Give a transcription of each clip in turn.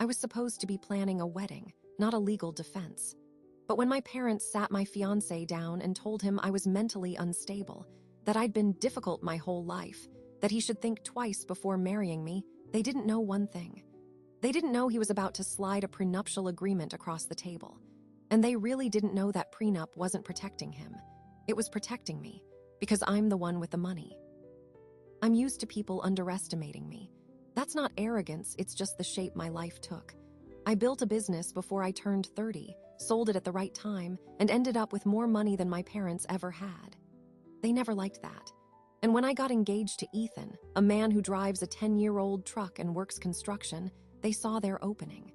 I was supposed to be planning a wedding, not a legal defense. But when my parents sat my fiancé down and told him I was mentally unstable, that I'd been difficult my whole life, that he should think twice before marrying me, they didn't know one thing. They didn't know he was about to slide a prenuptial agreement across the table. And they really didn't know that prenup wasn't protecting him. It was protecting me, because I'm the one with the money. I'm used to people underestimating me. That's not arrogance, it's just the shape my life took. I built a business before I turned 30, sold it at the right time, and ended up with more money than my parents ever had. They never liked that. And when I got engaged to Ethan, a man who drives a 10-year-old truck and works construction, they saw their opening.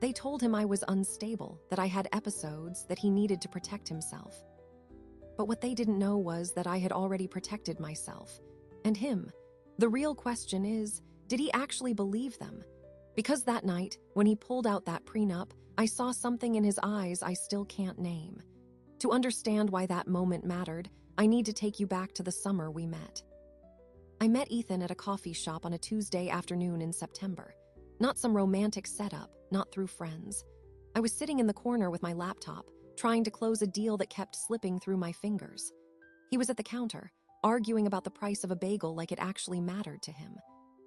They told him I was unstable, that I had episodes, that he needed to protect himself. But what they didn't know was that I had already protected myself. And him. The real question is, did he actually believe them? Because that night, when he pulled out that prenup, I saw something in his eyes I still can't name. To understand why that moment mattered, I need to take you back to the summer we met. I met Ethan at a coffee shop on a Tuesday afternoon in September. Not some romantic setup, not through friends. I was sitting in the corner with my laptop, trying to close a deal that kept slipping through my fingers. He was at the counter, arguing about the price of a bagel like it actually mattered to him.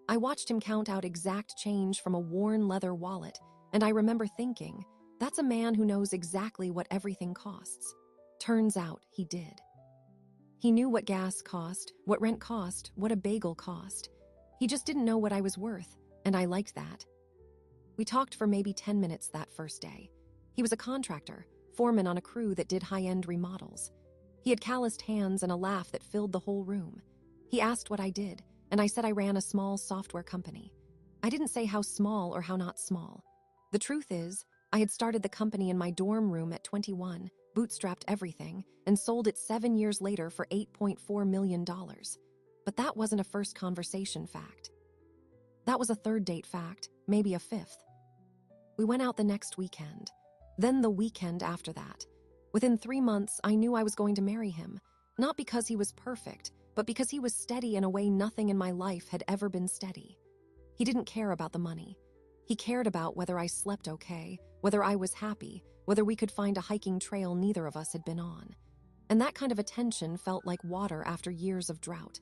I watched him count out exact change from a worn leather wallet, and I remember thinking, that's a man who knows exactly what everything costs. Turns out he did. He knew what gas cost, what rent cost, what a bagel cost. He just didn't know what I was worth, and I liked that. We talked for maybe 10 minutes that first day. He was a contractor, foreman on a crew that did high-end remodels. He had calloused hands and a laugh that filled the whole room. He asked what I did, and I said I ran a small software company. I didn't say how small or how not small. The truth is, I had started the company in my dorm room at 21, bootstrapped everything, and sold it 7 years later for $8.4 million. But that wasn't a first conversation fact. That was a third date fact, maybe a fifth. We went out the next weekend, then the weekend after that. Within 3 months, I knew I was going to marry him, not because he was perfect, but because he was steady in a way nothing in my life had ever been steady. He didn't care about the money. He cared about whether I slept okay, whether I was happy, whether we could find a hiking trail neither of us had been on. And that kind of attention felt like water after years of drought.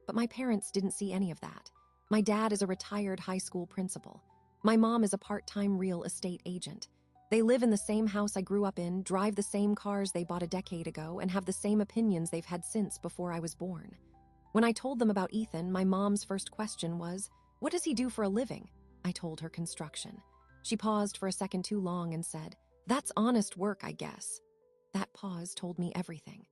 But my parents didn't see any of that. My dad is a retired high school principal. My mom is a part-time real estate agent. They live in the same house I grew up in, drive the same cars they bought a decade ago, and have the same opinions they've had since before I was born. When I told them about Ethan, my mom's first question was, "What does he do for a living?" I told her construction. She paused for a second too long and said, "That's honest work, I guess." That pause told me everything.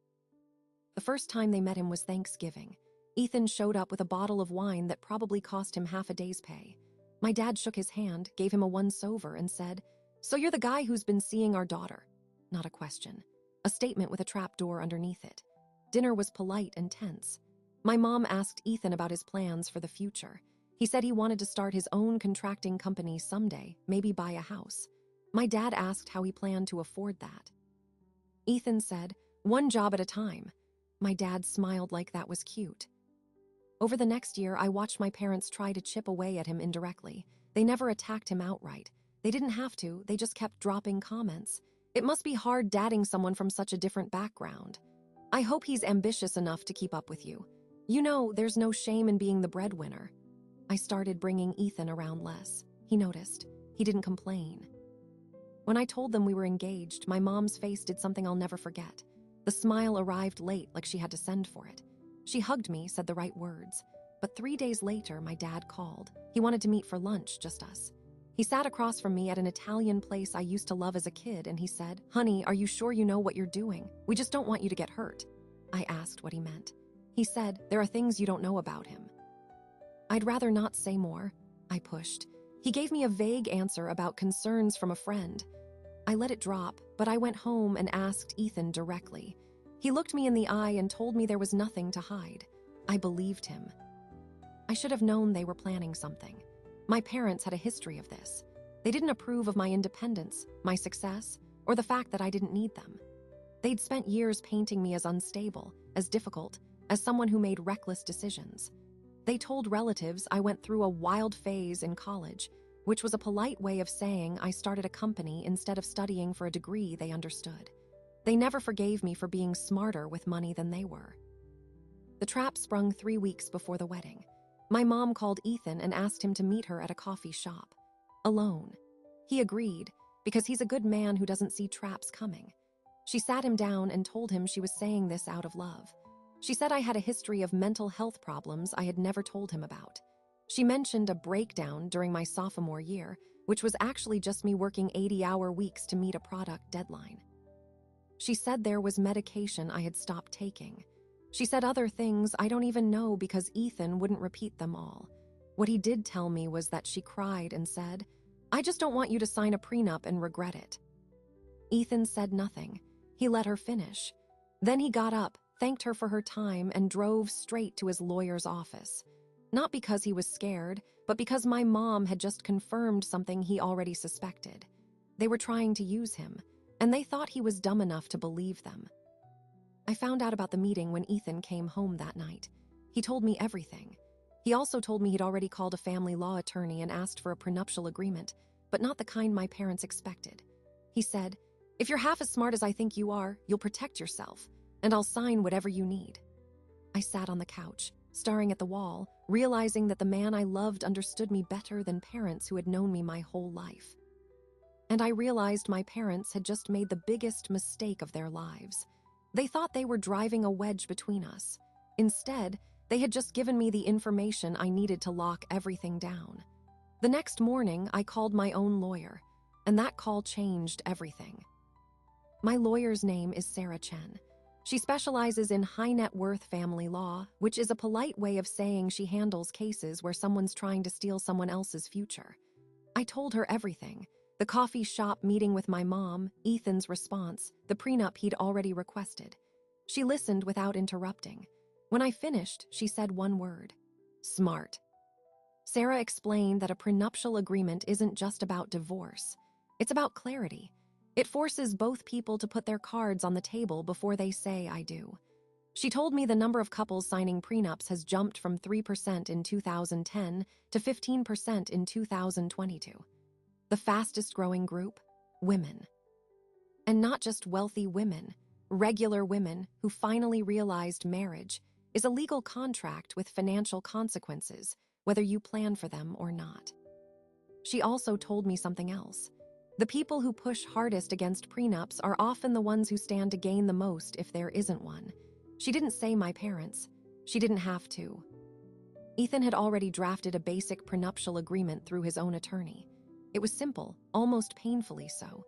The first time they met him was Thanksgiving. Ethan showed up with a bottle of wine that probably cost him half a day's pay. My dad shook his hand, gave him a once-over, and said, "So you're the guy who's been seeing our daughter." Not a question. A statement with a trap door underneath it. Dinner was polite and tense. My mom asked Ethan about his plans for the future. He said he wanted to start his own contracting company someday, maybe buy a house. My dad asked how he planned to afford that. Ethan said, "One job at a time." My dad smiled like that was cute. Over the next year, I watched my parents try to chip away at him indirectly. They never attacked him outright. They didn't have to, they just kept dropping comments. "It must be hard dating someone from such a different background. I hope he's ambitious enough to keep up with you. You know, there's no shame in being the breadwinner." I started bringing Ethan around less. He noticed. He didn't complain. When I told them we were engaged, my mom's face did something I'll never forget. The smile arrived late, like she had to send for it. She hugged me, said the right words. But 3 days later, my dad called. He wanted to meet for lunch, just us. He sat across from me at an Italian place I used to love as a kid, and he said, "Honey, are you sure you know what you're doing? We just don't want you to get hurt." I asked what he meant. He said, "There are things you don't know about him." I'd rather not say more. I pushed. He gave me a vague answer about concerns from a friend. I let it drop, but I went home and asked Ethan directly. He looked me in the eye and told me there was nothing to hide. I believed him. I should have known they were planning something. My parents had a history of this. They didn't approve of my independence, my success, or the fact that I didn't need them. They'd spent years painting me as unstable, as difficult, as someone who made reckless decisions. They told relatives I went through a wild phase in college, which was a polite way of saying I started a company instead of studying for a degree they understood. They never forgave me for being smarter with money than they were. The trap sprung 3 weeks before the wedding. My mom called Ethan and asked him to meet her at a coffee shop. Alone. He agreed, because he's a good man who doesn't see traps coming. She sat him down and told him she was saying this out of love. She said I had a history of mental health problems I had never told him about. She mentioned a breakdown during my sophomore year, which was actually just me working 80-hour weeks to meet a product deadline. She said there was medication I had stopped taking. She said other things I don't even know because Ethan wouldn't repeat them all. What he did tell me was that she cried and said, "I just don't want you to sign a prenup and regret it." Ethan said nothing. He let her finish. Then he got up, thanked her for her time, and drove straight to his lawyer's office. Not because he was scared, but because my mom had just confirmed something he already suspected. They were trying to use him, and they thought he was dumb enough to believe them. I found out about the meeting when Ethan came home that night. He told me everything. He also told me he'd already called a family law attorney and asked for a prenuptial agreement, but not the kind my parents expected. He said, "If you're half as smart as I think you are, you'll protect yourself, and I'll sign whatever you need." I sat on the couch, staring at the wall, realizing that the man I loved understood me better than parents who had known me my whole life. And I realized my parents had just made the biggest mistake of their lives. They thought they were driving a wedge between us. Instead, they had just given me the information I needed to lock everything down. The next morning, I called my own lawyer, and that call changed everything. My lawyer's name is Sarah Chen. She specializes in high net worth family law, which is a polite way of saying she handles cases where someone's trying to steal someone else's future. I told her everything: the coffee shop meeting with my mom, Ethan's response, the prenup he'd already requested. She listened without interrupting. When I finished, she said one word: smart. Sarah explained that a prenuptial agreement isn't just about divorce. It's about clarity. It forces both people to put their cards on the table before they say "I do." She told me the number of couples signing prenups has jumped from 3% in 2010 to 15% in 2022. The fastest growing group? Women. And not just wealthy women, regular women who finally realized marriage is a legal contract with financial consequences, whether you plan for them or not. She also told me something else. The people who push hardest against prenups are often the ones who stand to gain the most if there isn't one. She didn't say my parents. She didn't have to. Ethan had already drafted a basic prenuptial agreement through his own attorney. It was simple, almost painfully so.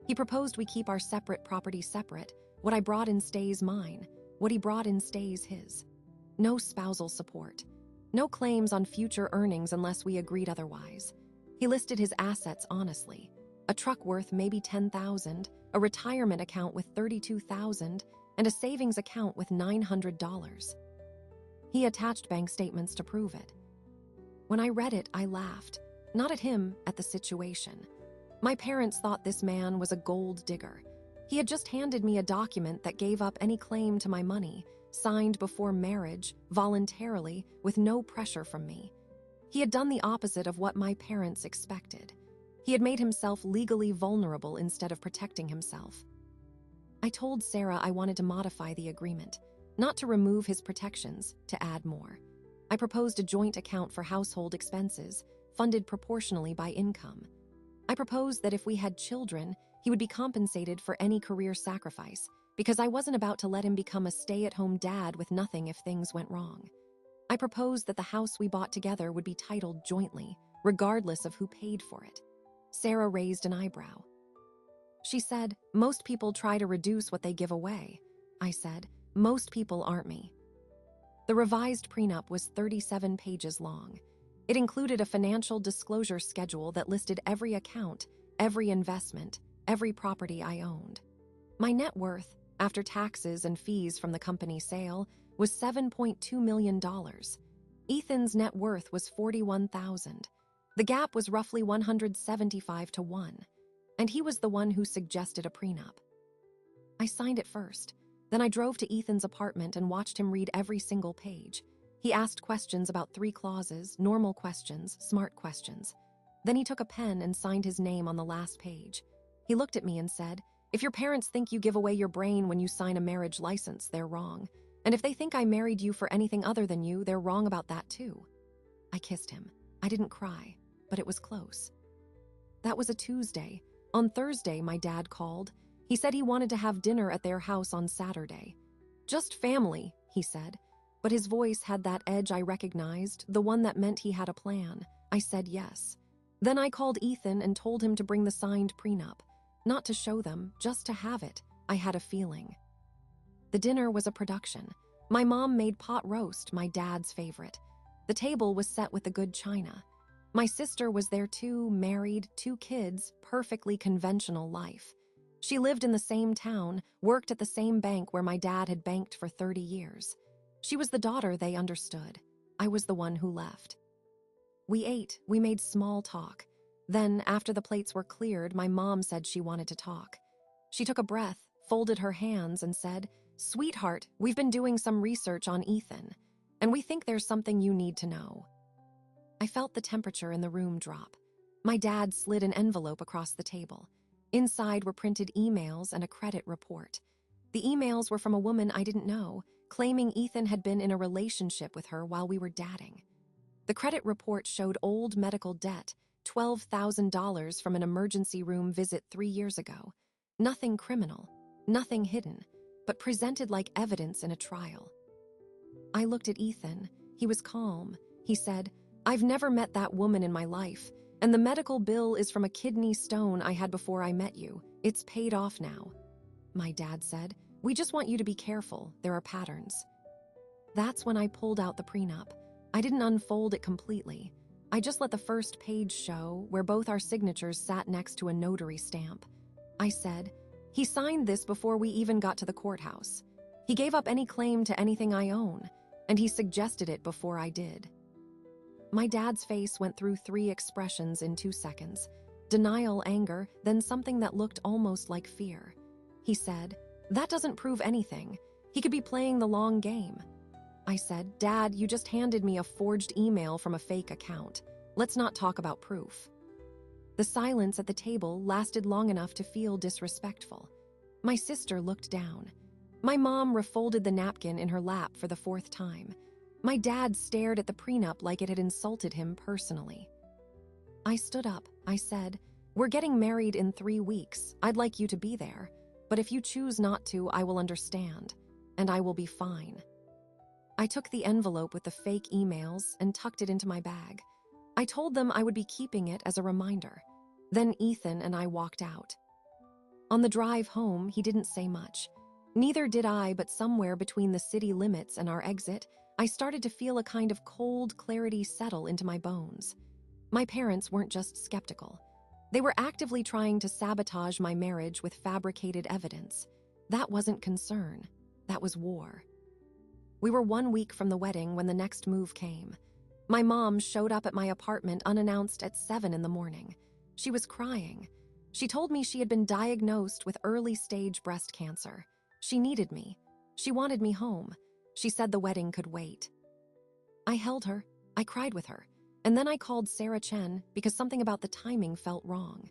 He proposed we keep our separate property separate. What I brought in stays mine. What he brought in stays his. No spousal support. No claims on future earnings unless we agreed otherwise. He listed his assets honestly. A truck worth maybe $10,000, a retirement account with $32,000, and a savings account with $900. He attached bank statements to prove it. When I read it, I laughed. Not at him, at the situation. My parents thought this man was a gold digger. He had just handed me a document that gave up any claim to my money, signed before marriage, voluntarily, with no pressure from me. He had done the opposite of what my parents expected. He had made himself legally vulnerable instead of protecting himself. I told Sarah I wanted to modify the agreement, not to remove his protections, to add more. I proposed a joint account for household expenses, funded proportionally by income. I proposed that if we had children, he would be compensated for any career sacrifice, because I wasn't about to let him become a stay-at-home dad with nothing if things went wrong. I proposed that the house we bought together would be titled jointly, regardless of who paid for it. Sarah raised an eyebrow. She said, "Most people try to reduce what they give away." I said, "Most people aren't me." The revised prenup was 37 pages long. It included a financial disclosure schedule that listed every account, every investment, every property I owned. My net worth, after taxes and fees from the company sale, was $7.2 million. Ethan's net worth was $41,000. The gap was roughly 175 to 1, and he was the one who suggested a prenup. I signed it first. Then I drove to Ethan's apartment and watched him read every single page. He asked questions about 3 clauses, normal questions, smart questions. Then he took a pen and signed his name on the last page. He looked at me and said, "If your parents think you give away your brain when you sign a marriage license, they're wrong. And if they think I married you for anything other than you, they're wrong about that too." I kissed him. I didn't cry, but it was close. That was a Tuesday. On Thursday, my dad called. He said he wanted to have dinner at their house on Saturday. "Just family," he said, but his voice had that edge I recognized, the one that meant he had a plan. I said yes. Then I called Ethan and told him to bring the signed prenup. Not to show them, just to have it. I had a feeling. The dinner was a production. My mom made pot roast, my dad's favorite. The table was set with the good china. My sister was there too, married, 2 kids, perfectly conventional life. She lived in the same town, worked at the same bank where my dad had banked for 30 years. She was the daughter they understood. I was the one who left. We ate, we made small talk. Then, after the plates were cleared, my mom said she wanted to talk. She took a breath, folded her hands, and said, "Sweetheart, we've been doing some research on Ethan, and we think there's something you need to know." I felt the temperature in the room drop. My dad slid an envelope across the table. Inside were printed emails and a credit report. The emails were from a woman I didn't know, claiming Ethan had been in a relationship with her while we were dating. The credit report showed old medical debt, $12,000 from an emergency room visit 3 years ago. Nothing criminal, nothing hidden, but presented like evidence in a trial. I looked at Ethan. He was calm. He said, "I've never met that woman in my life, and the medical bill is from a kidney stone I had before I met you. It's paid off now." My dad said, "We just want you to be careful. There are patterns." That's when I pulled out the prenup. I didn't unfold it completely. I just let the first page show, where both our signatures sat next to a notary stamp. I said, "He signed this before we even got to the courthouse. He gave up any claim to anything I own, and he suggested it before I did." My dad's face went through 3 expressions in 2 seconds. Denial, anger, then something that looked almost like fear. He said, "That doesn't prove anything. He could be playing the long game." I said, "Dad, you just handed me a forged email from a fake account. Let's not talk about proof." The silence at the table lasted long enough to feel disrespectful. My sister looked down. My mom refolded the napkin in her lap for the 4th time. My dad stared at the prenup like it had insulted him personally. I stood up. I said, "We're getting married in 3 weeks. I'd like you to be there. But if you choose not to, I will understand. And I will be fine." I took the envelope with the fake emails and tucked it into my bag. I told them I would be keeping it as a reminder. Then Ethan and I walked out. On the drive home, he didn't say much. Neither did I, but somewhere between the city limits and our exit, I started to feel a kind of cold clarity settle into my bones. My parents weren't just skeptical. They were actively trying to sabotage my marriage with fabricated evidence. That wasn't concern. That was war. We were 1 week from the wedding when the next move came. My mom showed up at my apartment unannounced at 7 in the morning. She was crying. She told me she had been diagnosed with early-stage breast cancer. She needed me. She wanted me home. She said the wedding could wait. I held her. I cried with her. And then I called Sarah Chen because something about the timing felt wrong.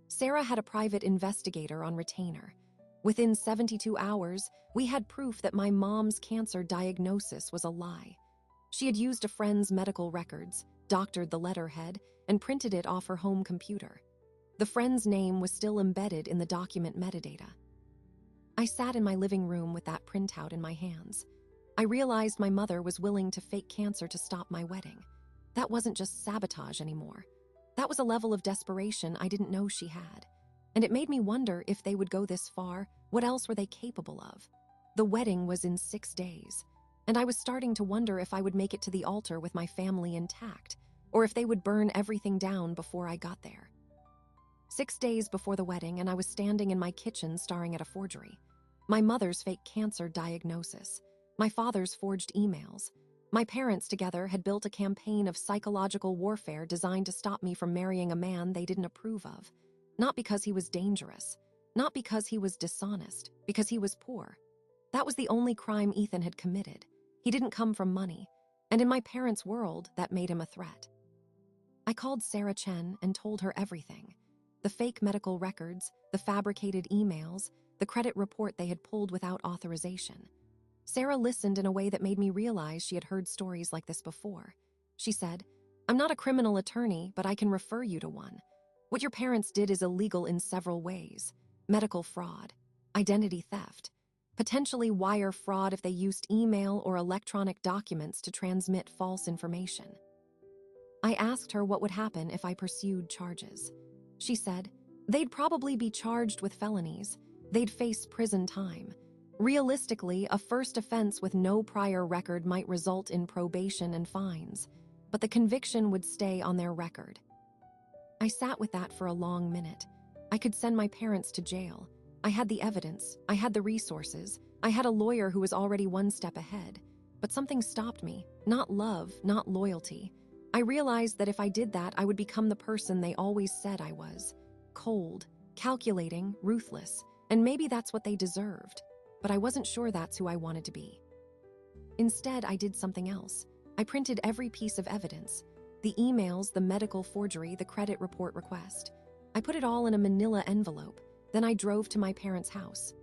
Sarah had a private investigator on retainer. Within 72 hours, we had proof that my mom's cancer diagnosis was a lie. She had used a friend's medical records, doctored the letterhead, and printed it off her home computer. The friend's name was still embedded in the document metadata. I sat in my living room with that printout in my hands. I realized my mother was willing to fake cancer to stop my wedding. That wasn't just sabotage anymore. That was a level of desperation I didn't know she had. And it made me wonder if they would go this far, what else were they capable of? The wedding was in 6 days, and I was starting to wonder if I would make it to the altar with my family intact, or if they would burn everything down before I got there. 6 days before the wedding, and I was standing in my kitchen staring at a forgery. My mother's fake cancer diagnosis, my father's forged emails. My parents together had built a campaign of psychological warfare designed to stop me from marrying a man they didn't approve of. Not because he was dangerous, not because he was dishonest, because he was poor. That was the only crime Ethan had committed. He didn't come from money, and in my parents' world, that made him a threat. I called Sarah Chen and told her everything. The fake medical records, the fabricated emails, the credit report they had pulled without authorization. Sarah listened in a way that made me realize she had heard stories like this before. She said, "I'm not a criminal attorney, but I can refer you to one. What your parents did is illegal in several ways: medical fraud, identity theft, potentially wire fraud if they used email or electronic documents to transmit false information." I asked her what would happen if I pursued charges. She said, "They'd probably be charged with felonies. They'd face prison time. Realistically, a first offense with no prior record might result in probation and fines, but the conviction would stay on their record." I sat with that for a long minute. I could send my parents to jail. I had the evidence, I had the resources, I had a lawyer who was already one step ahead. But something stopped me. Not love, not loyalty. I realized that if I did that, I would become the person they always said I was. Cold, calculating, ruthless, and maybe that's what they deserved. But I wasn't sure that's who I wanted to be. Instead, I did something else. I printed every piece of evidence: the emails, the medical forgery, the credit report request. I put it all in a manila envelope. Then I drove to my parents' house.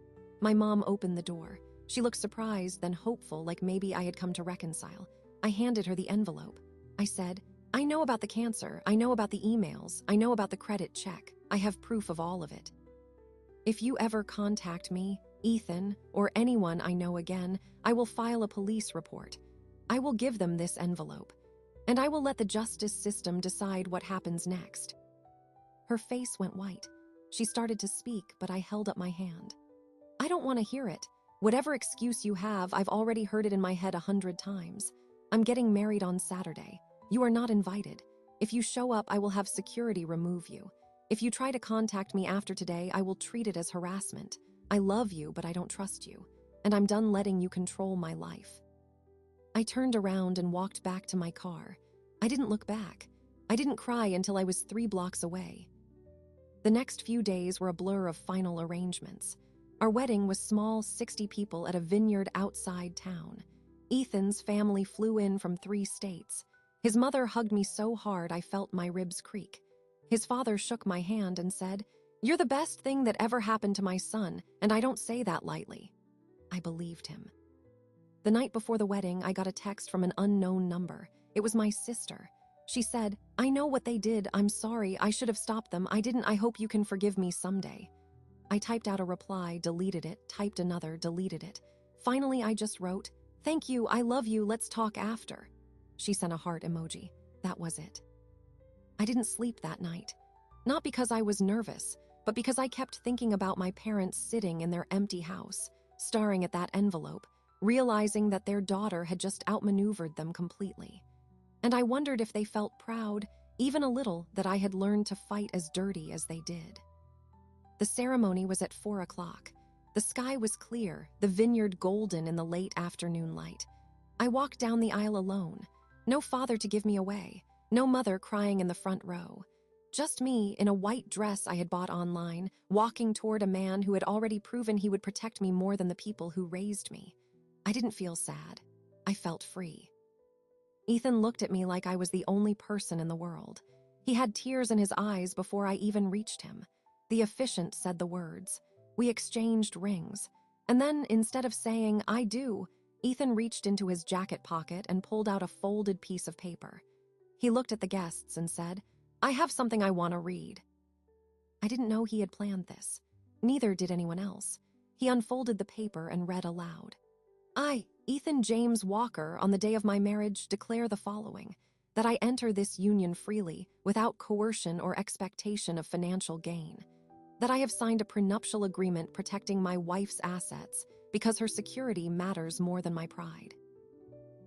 My mom opened the door. She looked surprised, then hopeful, like maybe I had come to reconcile. I handed her the envelope. I said, "I know about the cancer, I know about the emails, I know about the credit check. I have proof of all of it. If you ever contact me, Ethan, or anyone I know again, I will file a police report. I will give them this envelope, and I will let the justice system decide what happens next." Her face went white. She started to speak, but I held up my hand. "I don't want to hear it. Whatever excuse you have, I've already heard it in my head 100 times. I'm getting married on Saturday. You are not invited. If you show up, I will have security remove you. If you try to contact me after today, I will treat it as harassment. I love you, but I don't trust you. And I'm done letting you control my life." I turned around and walked back to my car. I didn't look back. I didn't cry until I was 3 blocks away. The next few days were a blur of final arrangements. Our wedding was small, 60 people at a vineyard outside town. Ethan's family flew in from 3 states. His mother hugged me so hard I felt my ribs creak. His father shook my hand and said, "You're the best thing that ever happened to my son, and I don't say that lightly." I believed him. The night before the wedding, I got a text from an unknown number. It was my sister. She said, "I know what they did. I'm sorry. I should have stopped them. I didn't. I hope you can forgive me someday." I typed out a reply, deleted it, typed another, deleted it. Finally, I just wrote, "Thank you. I love you. Let's talk after." She sent a heart emoji. That was it. I didn't sleep that night. Not because I was nervous, but because I kept thinking about my parents sitting in their empty house, staring at that envelope, realizing that their daughter had just outmaneuvered them completely. And I wondered if they felt proud, even a little, that I had learned to fight as dirty as they did. The ceremony was at 4 o'clock. The sky was clear, the vineyard golden in the late afternoon light. I walked down the aisle alone. No father to give me away. No mother crying in the front row. Just me, in a white dress I had bought online, walking toward a man who had already proven he would protect me more than the people who raised me. I didn't feel sad. I felt free. Ethan looked at me like I was the only person in the world. He had tears in his eyes before I even reached him. The officiant said the words. We exchanged rings. And then, instead of saying, "I do," Ethan reached into his jacket pocket and pulled out a folded piece of paper. He looked at the guests and said, "I have something I want to read." I didn't know he had planned this. Neither did anyone else. He unfolded the paper and read aloud. "I, Ethan James Walker, on the day of my marriage, declare the following: that I enter this union freely, without coercion or expectation of financial gain. That I have signed a prenuptial agreement protecting my wife's assets because her security matters more than my pride.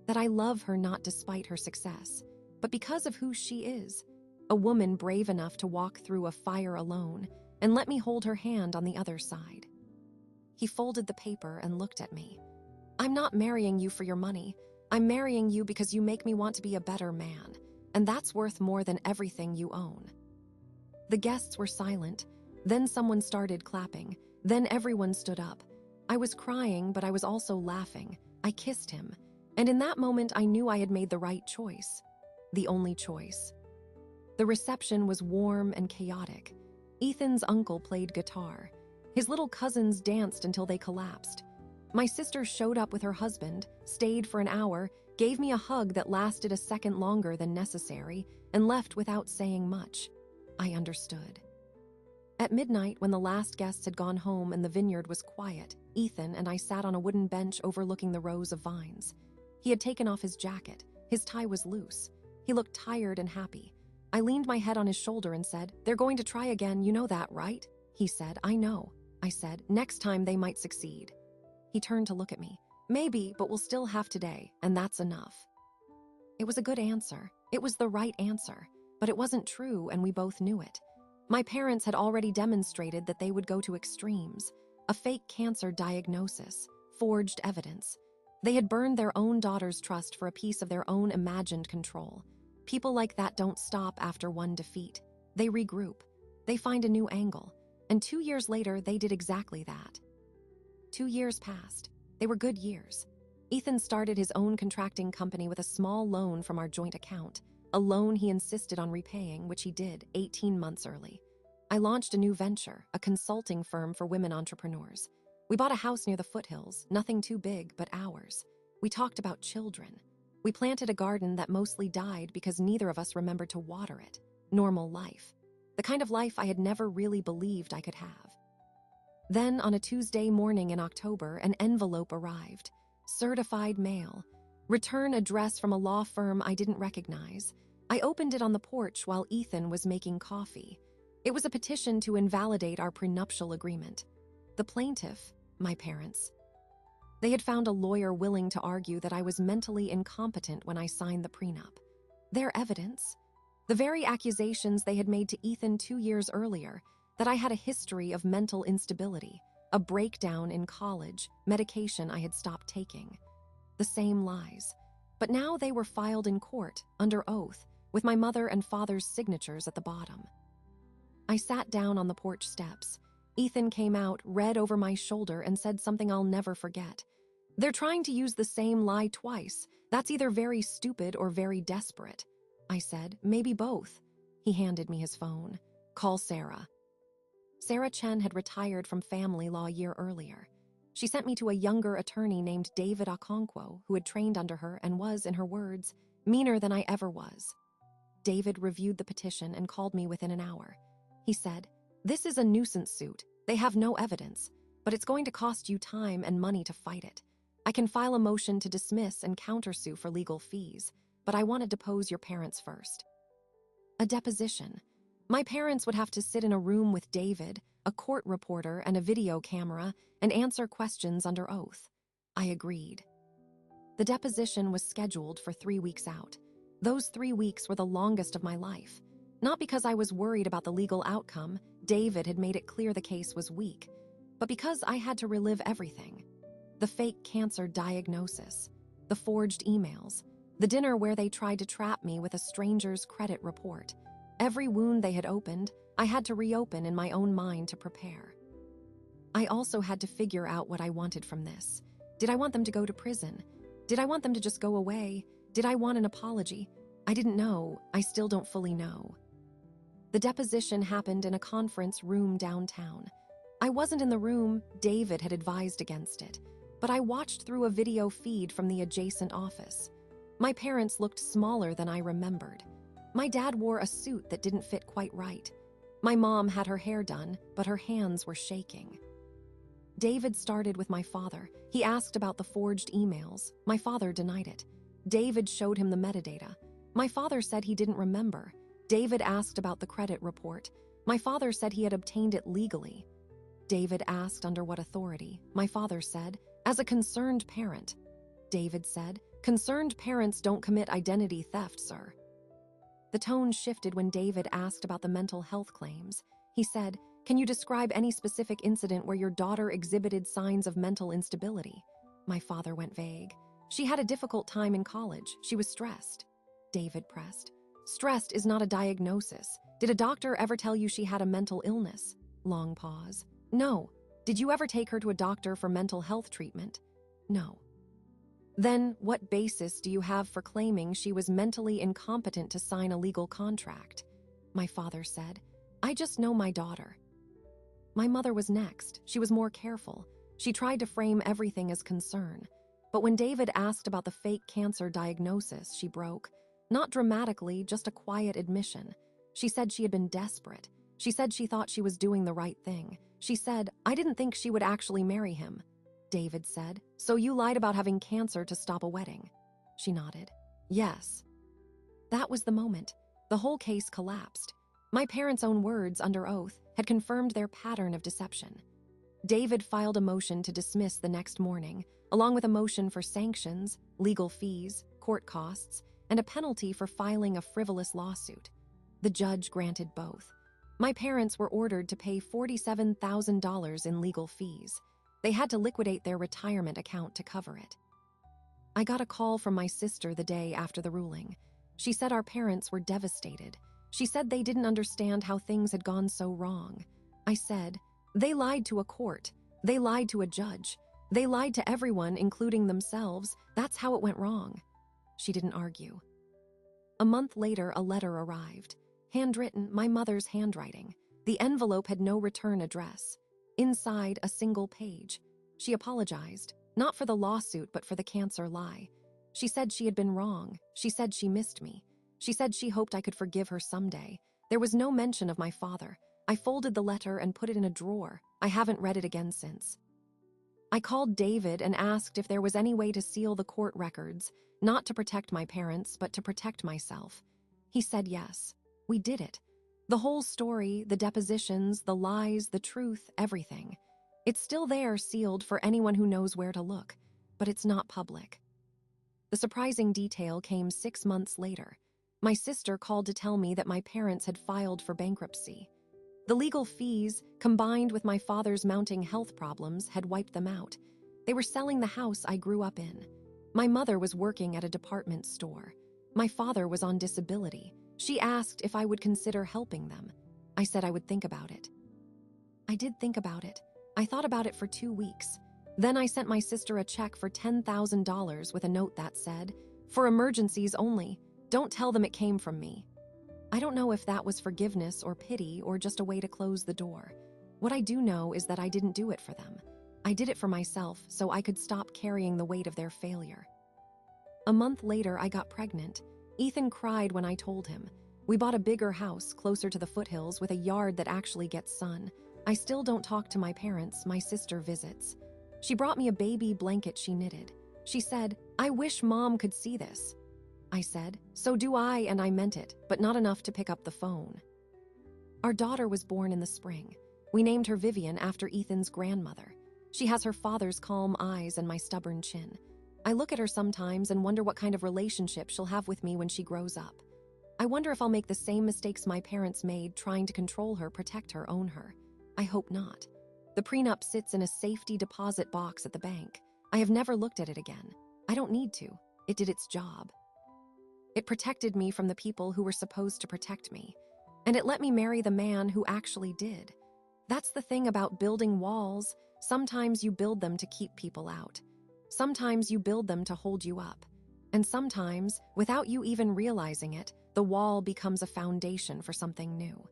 That I love her not despite her success, but because of who she is, a woman brave enough to walk through a fire alone and let me hold her hand on the other side." He folded the paper and looked at me. "I'm not marrying you for your money. I'm marrying you because you make me want to be a better man, and that's worth more than everything you own." The guests were silent. Then someone started clapping. Then everyone stood up. I was crying, but I was also laughing. I kissed him, and in that moment I knew I had made the right choice. The only choice. The reception was warm and chaotic. Ethan's uncle played guitar. His little cousins danced until they collapsed. My sister showed up with her husband, stayed for an hour, gave me a hug that lasted a second longer than necessary, and left without saying much. I understood. At midnight, when the last guests had gone home and the vineyard was quiet, Ethan and I sat on a wooden bench overlooking the rows of vines. He had taken off his jacket. His tie was loose. He looked tired and happy. I leaned my head on his shoulder and said, "They're going to try again, you know that, right?" He said, "I know." I said, "Next time they might succeed." He turned to look at me. "Maybe, but we'll still have today, and that's enough." It was a good answer. It was the right answer, but it wasn't true, and we both knew it. My parents had already demonstrated that they would go to extremes. A fake cancer diagnosis, forged evidence. They had burned their own daughter's trust for a piece of their own imagined control. People like that don't stop after one defeat. They regroup. They find a new angle. And 2 years later, they did exactly that. 2 years passed. They were good years. Ethan started his own contracting company with a small loan from our joint account, a loan he insisted on repaying, which he did 18 months early. I launched a new venture, a consulting firm for women entrepreneurs. We bought a house near the foothills, nothing too big, but ours. We talked about children. We planted a garden that mostly died because neither of us remembered to water it. Normal life. The kind of life I had never really believed I could have. Then, on a Tuesday morning in October, an envelope arrived. Certified mail. Return address from a law firm I didn't recognize. I opened it on the porch while Ethan was making coffee. It was a petition to invalidate our prenuptial agreement. The plaintiff, my parents. They had found a lawyer willing to argue that I was mentally incompetent when I signed the prenup. Their evidence? The very accusations they had made to Ethan 2 years earlier, that I had a history of mental instability, a breakdown in college, medication I had stopped taking. The same lies. But now they were filed in court, under oath, with my mother and father's signatures at the bottom. I sat down on the porch steps. Ethan came out, read over my shoulder, and said something I'll never forget. "They're trying to use the same lie twice. That's either very stupid or very desperate." I said, "Maybe both." He handed me his phone. "Call Sarah." Sarah Chen had retired from family law a year earlier. She sent me to a younger attorney named David Okonkwo, who had trained under her and was, in her words, meaner than I ever was. David reviewed the petition and called me within an hour. He said, "This is a nuisance suit. They have no evidence, but it's going to cost you time and money to fight it. I can file a motion to dismiss and countersue for legal fees, but I want to depose your parents first." A deposition. My parents would have to sit in a room with David, a court reporter, and a video camera, and answer questions under oath. I agreed. The deposition was scheduled for 3 weeks out. Those 3 weeks were the longest of my life. Not because I was worried about the legal outcome, David had made it clear the case was weak, but because I had to relive everything. The fake cancer diagnosis, the forged emails, the dinner where they tried to trap me with a stranger's credit report. Every wound they had opened, I had to reopen in my own mind to prepare. I also had to figure out what I wanted from this. Did I want them to go to prison? Did I want them to just go away? Did I want an apology? I didn't know. I still don't fully know. The deposition happened in a conference room downtown. I wasn't in the room. David had advised against it, but I watched through a video feed from the adjacent office. My parents looked smaller than I remembered. My dad wore a suit that didn't fit quite right. My mom had her hair done, but her hands were shaking. David started with my father. He asked about the forged emails. My father denied it. David showed him the metadata. My father said he didn't remember. David asked about the credit report. My father said he had obtained it legally. David asked under what authority. My father said, "As a concerned parent." David said, "Concerned parents don't commit identity theft, sir." The tone shifted when David asked about the mental health claims. He said, "Can you describe any specific incident where your daughter exhibited signs of mental instability?" My father went vague. "She had a difficult time in college. She was stressed." David pressed. "Stressed is not a diagnosis. Did a doctor ever tell you she had a mental illness?" Long pause. "No." "Did you ever take her to a doctor for mental health treatment?" "No." "Then what basis do you have for claiming she was mentally incompetent to sign a legal contract?" my father said. "I just know my daughter." My mother was next. She was more careful. She tried to frame everything as concern. But when David asked about the fake cancer diagnosis, she broke. Not dramatically, just a quiet admission. She said she had been desperate. She said she thought she was doing the right thing. She said, "I didn't think she would actually marry him." David said, "So you lied about having cancer to stop a wedding?" She nodded. "Yes." That was the moment. The whole case collapsed. My parents' own words, under oath, had confirmed their pattern of deception. David filed a motion to dismiss the next morning, along with a motion for sanctions, legal fees, court costs, and a penalty for filing a frivolous lawsuit. The judge granted both. My parents were ordered to pay $47,000 in legal fees. They had to liquidate their retirement account to cover it. I got a call from my sister the day after the ruling. She said our parents were devastated. She said they didn't understand how things had gone so wrong. I said, "They lied to a court. They lied to a judge. They lied to everyone, including themselves. That's how it went wrong." She didn't argue. A month later, a letter arrived. Handwritten, my mother's handwriting. The envelope had no return address. Inside, a single page. She apologized, not for the lawsuit, but for the cancer lie. She said she had been wrong. She said she missed me. She said she hoped I could forgive her someday. There was no mention of my father. I folded the letter and put it in a drawer. I haven't read it again since. I called David and asked if there was any way to seal the court records, not to protect my parents, but to protect myself. He said yes. We did it. The whole story, the depositions, the lies, the truth, everything. It's still there, sealed for anyone who knows where to look, but it's not public. The surprising detail came 6 months later. My sister called to tell me that my parents had filed for bankruptcy. The legal fees, combined with my father's mounting health problems, had wiped them out. They were selling the house I grew up in. My mother was working at a department store. My father was on disability. She asked if I would consider helping them. I said I would think about it. I did think about it. I thought about it for 2 weeks. Then I sent my sister a check for $10,000 with a note that said, "For emergencies only. Don't tell them it came from me." I don't know if that was forgiveness or pity or just a way to close the door. What I do know is that I didn't do it for them. I did it for myself so I could stop carrying the weight of their failure. A month later, I got pregnant. Ethan cried when I told him. We bought a bigger house closer to the foothills with a yard that actually gets sun. I still don't talk to my parents. My sister visits. She brought me a baby blanket she knitted. She said, "I wish Mom could see this." I said, "So do I," and I meant it, but not enough to pick up the phone. Our daughter was born in the spring. We named her Vivian after Ethan's grandmother. She has her father's calm eyes and my stubborn chin. I look at her sometimes and wonder what kind of relationship she'll have with me when she grows up. I wonder if I'll make the same mistakes my parents made trying to control her, protect her, own her. I hope not. The prenup sits in a safety deposit box at the bank. I have never looked at it again. I don't need to. It did its job. It protected me from the people who were supposed to protect me. And it let me marry the man who actually did. That's the thing about building walls. Sometimes you build them to keep people out. Sometimes you build them to hold you up. And sometimes, without you even realizing it, the wall becomes a foundation for something new.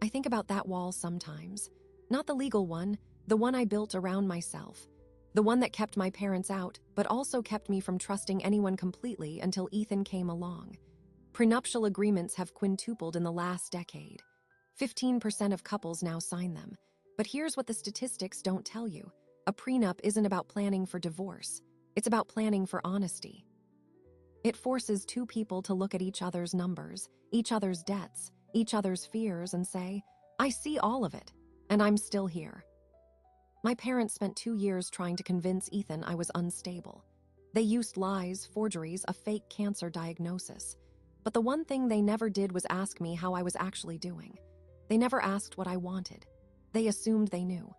I think about that wall sometimes. Not the legal one, the one I built around myself. The one that kept my parents out, but also kept me from trusting anyone completely until Ethan came along. Prenuptial agreements have quintupled in the last decade. 15% of couples now sign them. But here's what the statistics don't tell you. A prenup isn't about planning for divorce. It's about planning for honesty. It forces two people to look at each other's numbers, each other's debts, each other's fears, and say, "I see all of it, and I'm still here." My parents spent 2 years trying to convince Ethan I was unstable. They used lies, forgeries, a fake cancer diagnosis. But the one thing they never did was ask me how I was actually doing. They never asked what I wanted. They assumed they knew.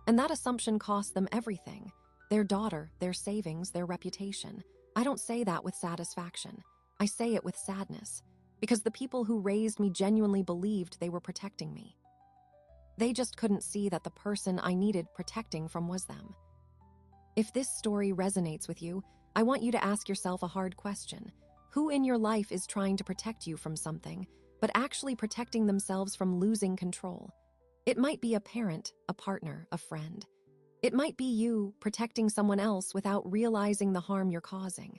And that assumption cost them everything. Their daughter, their savings, their reputation. I don't say that with satisfaction. I say it with sadness. Because the people who raised me genuinely believed they were protecting me. They just couldn't see that the person I needed protecting from was them. If this story resonates with you, I want you to ask yourself a hard question. Who in your life is trying to protect you from something, but actually protecting themselves from losing control. It might be a parent, a partner, a friend. It might be you protecting someone else without realizing the harm you're causing.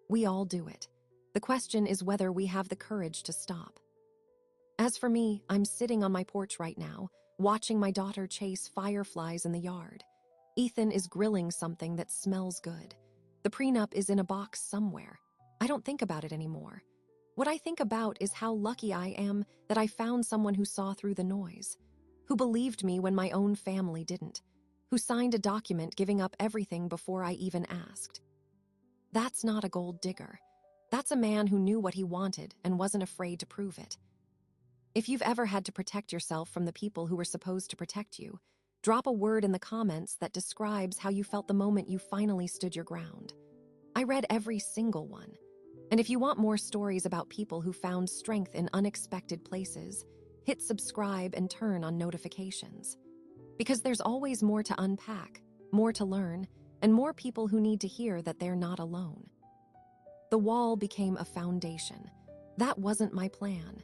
We all do it. The question is whether we have the courage to stop. As for me, I'm sitting on my porch right now, watching my daughter chase fireflies in the yard. Ethan is grilling something that smells good. The prenup is in a box somewhere. I don't think about it anymore. What I think about is how lucky I am that I found someone who saw through the noise, who believed me when my own family didn't, who signed a document giving up everything before I even asked. That's not a gold digger. That's a man who knew what he wanted and wasn't afraid to prove it. If you've ever had to protect yourself from the people who were supposed to protect you, drop a word in the comments that describes how you felt the moment you finally stood your ground. I read every single one. And if you want more stories about people who found strength in unexpected places, hit subscribe and turn on notifications. Because there's always more to unpack, more to learn, and more people who need to hear that they're not alone. The wall became a foundation. That wasn't my plan.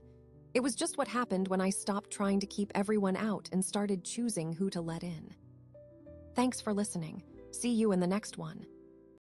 It was just what happened when I stopped trying to keep everyone out and started choosing who to let in. Thanks for listening. See you in the next one.